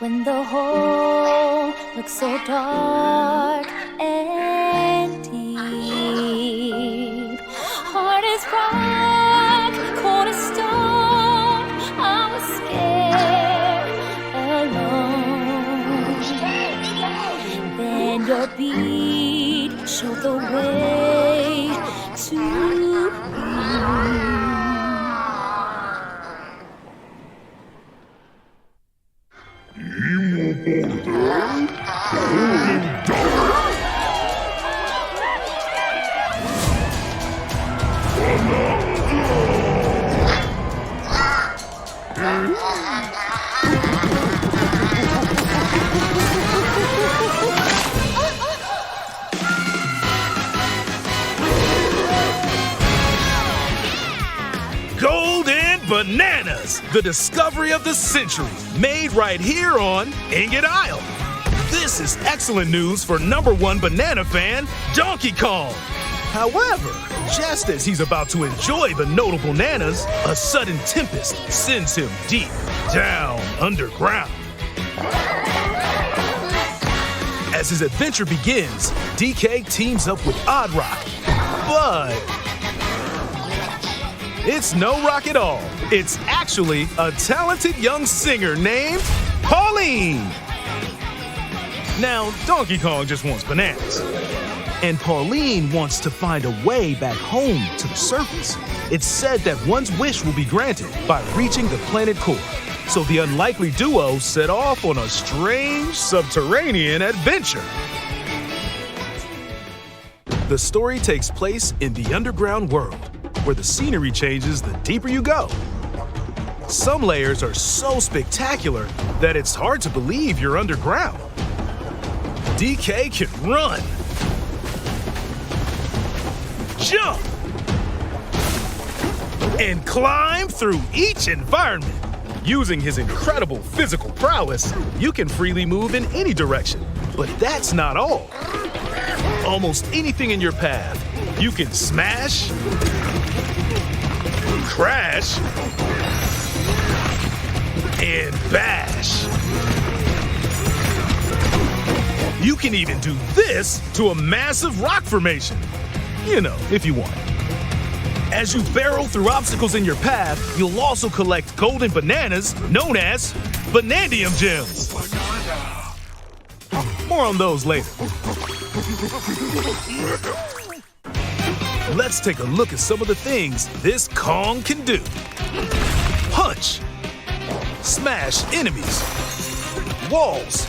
when the hole looks so dark and deep. Hard as rock, cold as stone, I was scared alone. Then your beat showed the way to Bananas, the discovery of the century, made right here on Ingot Isle. This is excellent news for #1 banana fan, Donkey Kong. However, just as he's about to enjoy the notable bananas, a sudden tempest sends him deep down underground. As his adventure begins, DK teams up with Odd Rock, but it's no rock at all. It's actually a talented young singer named Pauline. Now, Donkey Kong just wants bananas. And Pauline wants to find a way back home to the surface. It's said that one's wish will be granted by reaching the planet core. So the unlikely duo set off on a strange subterranean adventure. The story takes place in the underground world, where the scenery changes the deeper you go. Some layers are so spectacular that it's hard to believe you're underground. DK can run, jump, and climb through each environment. Using his incredible physical prowess, you can freely move in any direction. But that's not all. Almost anything in your path, you can smash, crash, and bash. You can even do this to a massive rock formation. You know, if you want. As you barrel through obstacles in your path, you'll also collect golden bananas known as Banandium gems. More on those later. Let's take a look at some of the things this Kong can do. Punch. Smash enemies. Walls.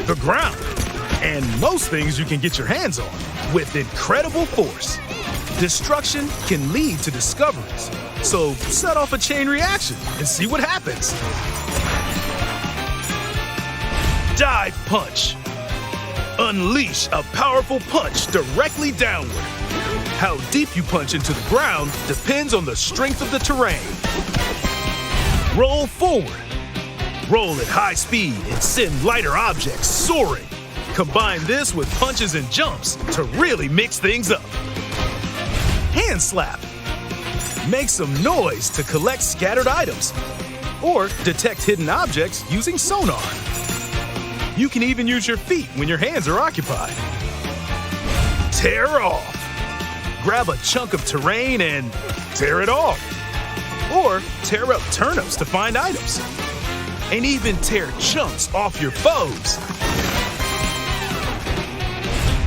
The ground. And most things you can get your hands on with incredible force. Destruction can lead to discoveries. So set off a chain reaction and see what happens. Dive punch. Unleash a powerful punch directly downward. How deep you punch into the ground depends on the strength of the terrain. Roll forward. Roll at high speed and send lighter objects soaring. Combine this with punches and jumps to really mix things up. Hand slap. Make some noise to collect scattered items. Or detect hidden objects using sonar. You can even use your feet when your hands are occupied. Tear off. Grab a chunk of terrain and tear it off. Or tear up turnips to find items. And even tear chunks off your foes.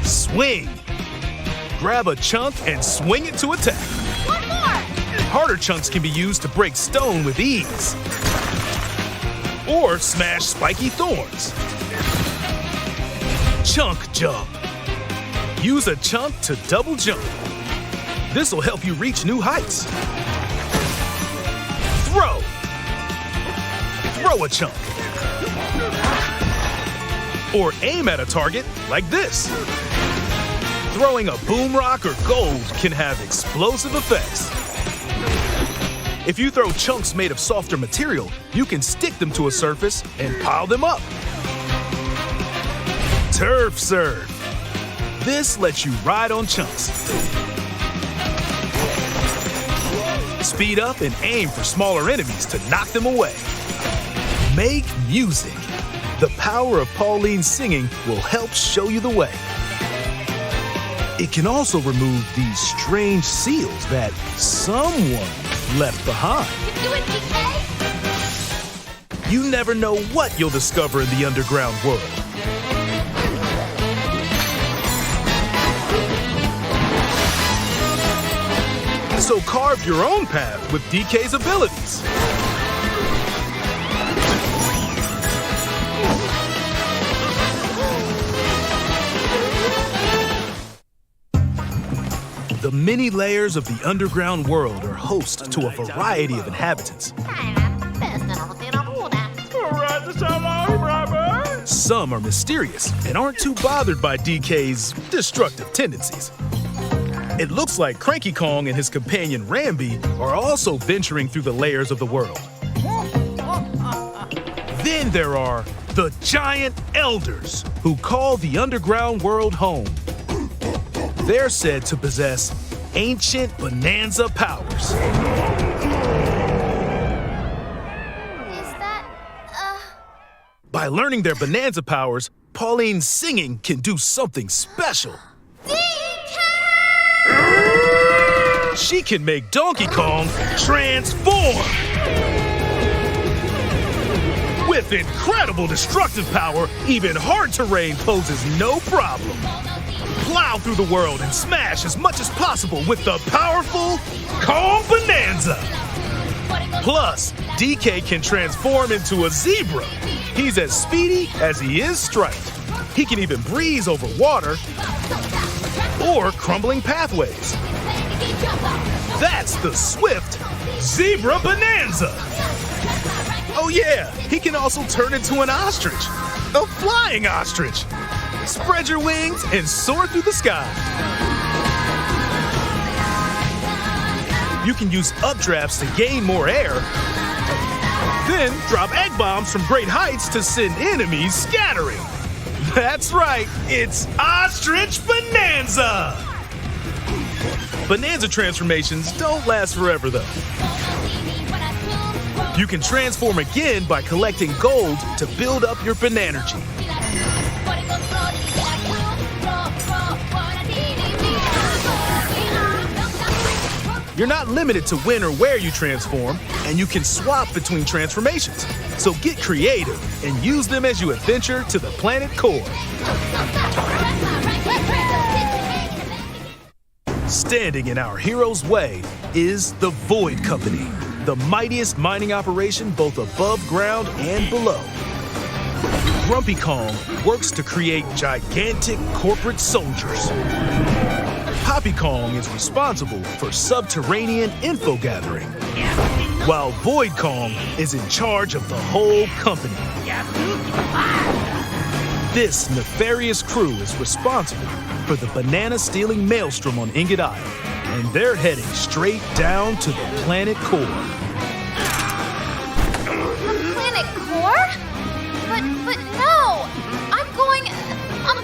Swing. Grab a chunk and swing it to attack. One more! Harder chunks can be used to break stone with ease. Or smash spiky thorns. Chunk jump. Use a chunk to double jump. This will help you reach new heights. Throw. Throw a chunk. Or aim at a target like this. Throwing a boom rock or gold can have explosive effects. If you throw chunks made of softer material, you can stick them to a surface and pile them up. Turf serve. This lets you ride on chunks. Speed up and aim for smaller enemies to knock them away. Make music. The power of Pauline's singing will help show you the way. It can also remove these strange seals that someone left behind. Do it, DK! You never know what you'll discover in the underground world. So carve your own path with DK's abilities. The many layers of the underground world are host to a variety of inhabitants. Some are mysterious and aren't too bothered by DK's destructive tendencies. It looks like Cranky Kong and his companion Rambi are also venturing through the layers of the world. Then there are the giant elders who call the underground world home. They're said to possess ancient Bonanza powers. Is that, By learning their Bonanza powers, Pauline's singing can do something special. She can make Donkey Kong transform! With incredible destructive power, even hard terrain poses no problem. Plow through the world and smash as much as possible with the powerful Kong Bonanza! Plus, DK can transform into a zebra. He's as speedy as he is striped. He can even breeze over water or crumbling pathways. That's the swift Zebra Bonanza! Oh yeah, he can also turn into an ostrich, a flying ostrich. Spread your wings and soar through the sky. You can use updrafts to gain more air, then drop egg bombs from great heights to send enemies scattering. That's right, it's Ostrich Bonanza! Bonanza transformations don't last forever though. You can transform again by collecting gold to build up your Bonanergy. You're not limited to when or where you transform, and you can swap between transformations. So get creative and use them as you adventure to the planet core. Standing in our hero's way is the Void Company, the mightiest mining operation both above ground and below. Grumpy Kong works to create gigantic corporate soldiers. Poppy Kong is responsible for subterranean info gathering, while Void Kong is in charge of the whole company. This nefarious crew is responsible for the banana-stealing maelstrom on Ingot Isle, and they're heading straight down to the planet core. The planet core? But no! I'm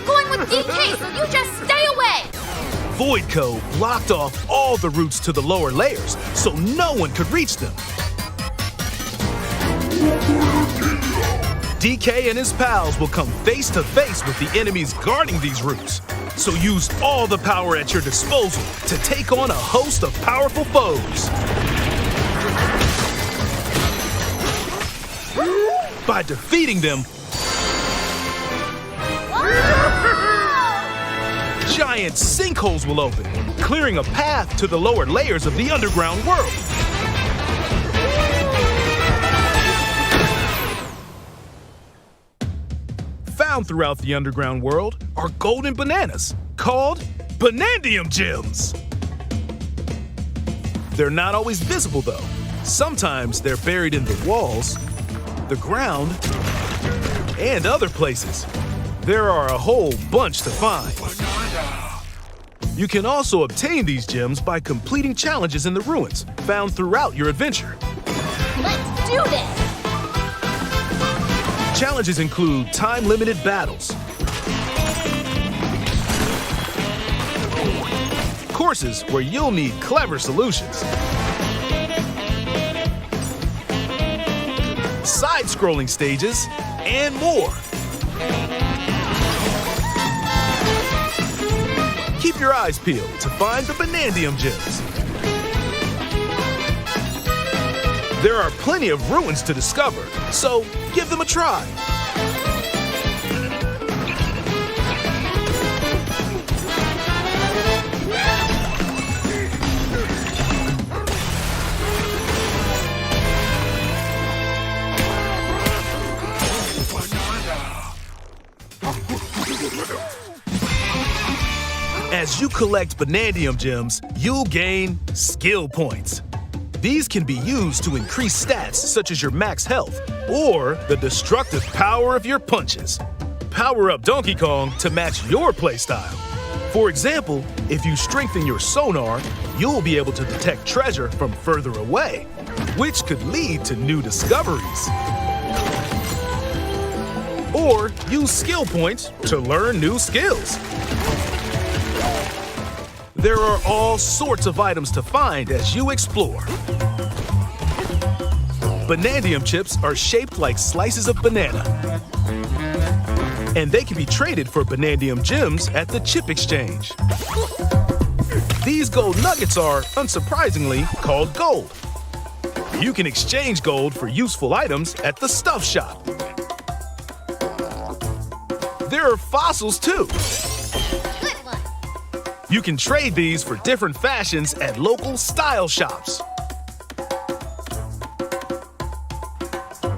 going with DK, so you just stay away! Voidco blocked off all the routes to the lower layers, so no one could reach them. DK and his pals will come face to face with the enemies guarding these routes, so use all the power at your disposal to take on a host of powerful foes. By defeating them, giant sinkholes will open, clearing a path to the lower layers of the underground world. Found throughout the underground world are golden bananas called Bonandium gems. They're not always visible though. Sometimes they're buried in the walls, the ground, and other places. There are a whole bunch to find. You can also obtain these gems by completing challenges in the ruins found throughout your adventure. Let's do this! Challenges include time-limited battles, courses where you'll need clever solutions, side-scrolling stages, and more. Keep your eyes peeled to find the Banandium gems. There are plenty of ruins to discover, so give them a try. As you collect Banandium gems, you'll gain skill points. These can be used to increase stats such as your max health or the destructive power of your punches. Power up Donkey Kong to match your playstyle. For example, if you strengthen your sonar, you'll be able to detect treasure from further away, which could lead to new discoveries. Or use skill points to learn new skills. There are all sorts of items to find as you explore. Banandium chips are shaped like slices of banana. And they can be traded for Banandium gems at the chip exchange. These gold nuggets are, unsurprisingly, called gold. You can exchange gold for useful items at the stuff shop. There are fossils too. You can trade these for different fashions at local style shops.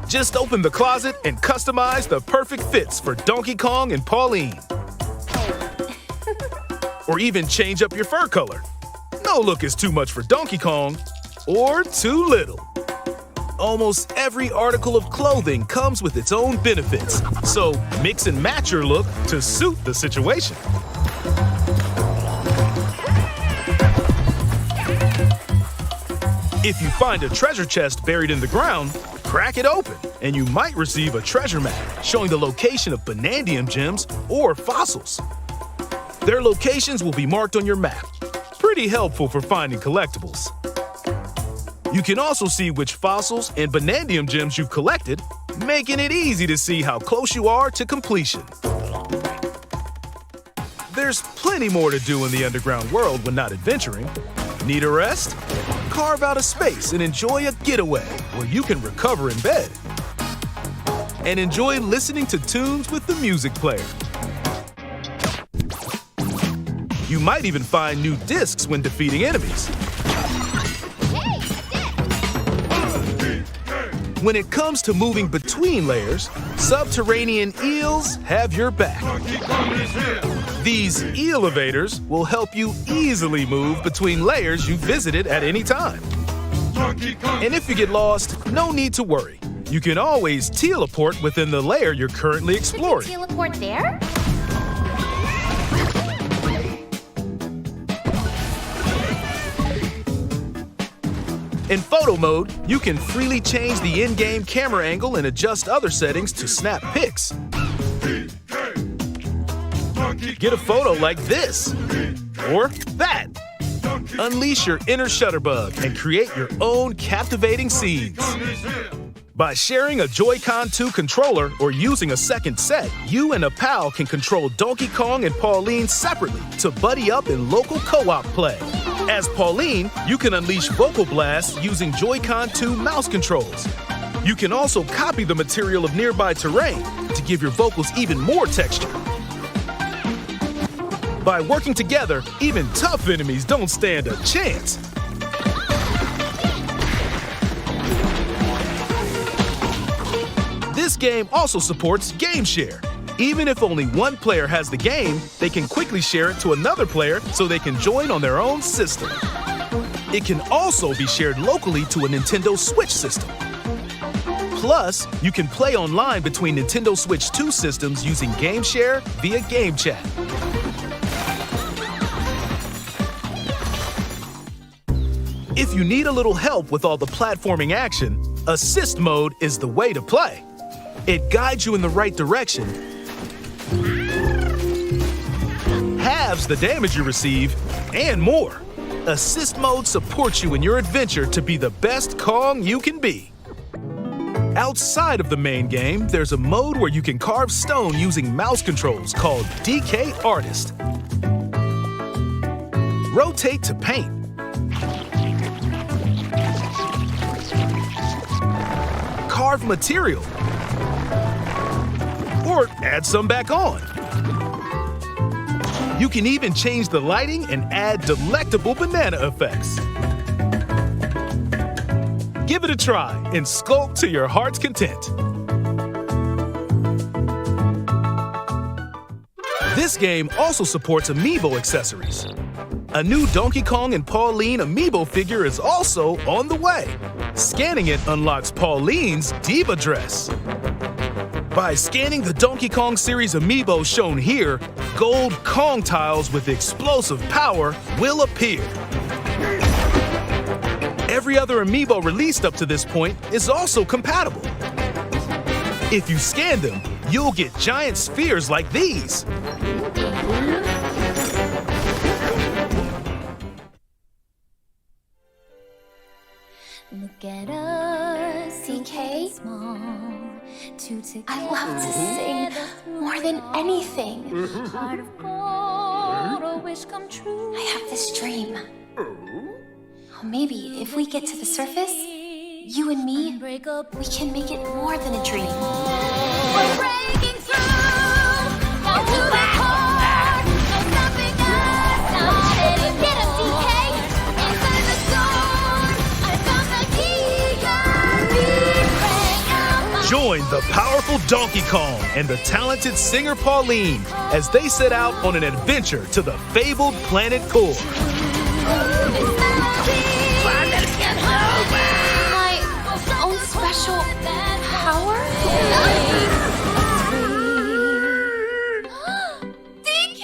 Just open the closet and customize the perfect fits for Donkey Kong and Pauline. Or even change up your fur color. No look is too much for Donkey Kong, or too little. Almost every article of clothing comes with its own benefits, so mix and match your look to suit the situation. If you find a treasure chest buried in the ground, crack it open, and you might receive a treasure map showing the location of Banandium gems or fossils. Their locations will be marked on your map. Pretty helpful for finding collectibles. You can also see which fossils and Banandium gems you've collected, making it easy to see how close you are to completion. There's plenty more to do in the underground world when not adventuring. Need a rest? Carve out a space and enjoy a getaway where you can recover in bed. And enjoy listening to tunes with the music player. You might even find new discs when defeating enemies. When it comes to moving between layers, subterranean eels have your back. These elevators will help you easily move between layers you visited at any time. And if you get lost, no need to worry. You can always teleport within the layer you're currently exploring. Can you teleport there? In photo mode, you can freely change the in-game camera angle and adjust other settings to snap pics. Get a photo like this, or that. Unleash your inner shutterbug and create your own captivating scenes. By sharing a Joy-Con 2 controller or using a second set, you and a pal can control Donkey Kong and Pauline separately to buddy up in local co-op play. As Pauline, you can unleash vocal blasts using Joy-Con 2 mouse controls. You can also copy the material of nearby terrain to give your vocals even more texture. By working together, even tough enemies don't stand a chance. This game also supports Game Share. Even if only one player has the game, they can quickly share it to another player so they can join on their own system. It can also be shared locally to a Nintendo Switch system. Plus, you can play online between Nintendo Switch 2 systems using Game Share via Game Chat. If you need a little help with all the platforming action, Assist Mode is the way to play. It guides you in the right direction, halves the damage you receive, and more. Assist Mode supports you in your adventure to be the best Kong you can be. Outside of the main game, there's a mode where you can carve stone using mouse controls called DK Artist. Rotate to paint. Carve material. Or add some back on. You can even change the lighting and add delectable banana effects. Give it a try and sculpt to your heart's content. This game also supports amiibo accessories. A new Donkey Kong and Pauline amiibo figure is also on the way. Scanning it unlocks Pauline's diva dress. By scanning the Donkey Kong series amiibo shown here, gold Kong tiles with explosive power will appear. Every other amiibo released up to this point is also compatible. If you scan them, you'll get giant spheres like these. Look at us, DK. I love to sing more than anything. Heart of gold, a wish come true. I have this dream. Maybe if we get to the surface, you and me, we can make it more than a dream. We're breaking through, down to the core. No stopping us, not any get us, DK. Inside the zone, I found the key. Join the powerful Donkey Kong and the talented singer Pauline as they set out on an adventure to the fabled planet Core. My own special power? DK!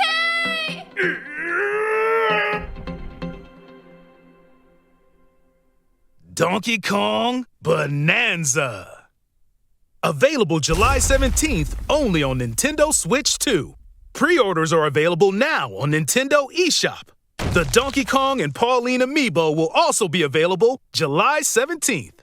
Donkey Kong Bonanza. Available July 17th only on Nintendo Switch 2. Pre-orders are available now on Nintendo eShop. The Donkey Kong and Pauline amiibo will also be available July 17th.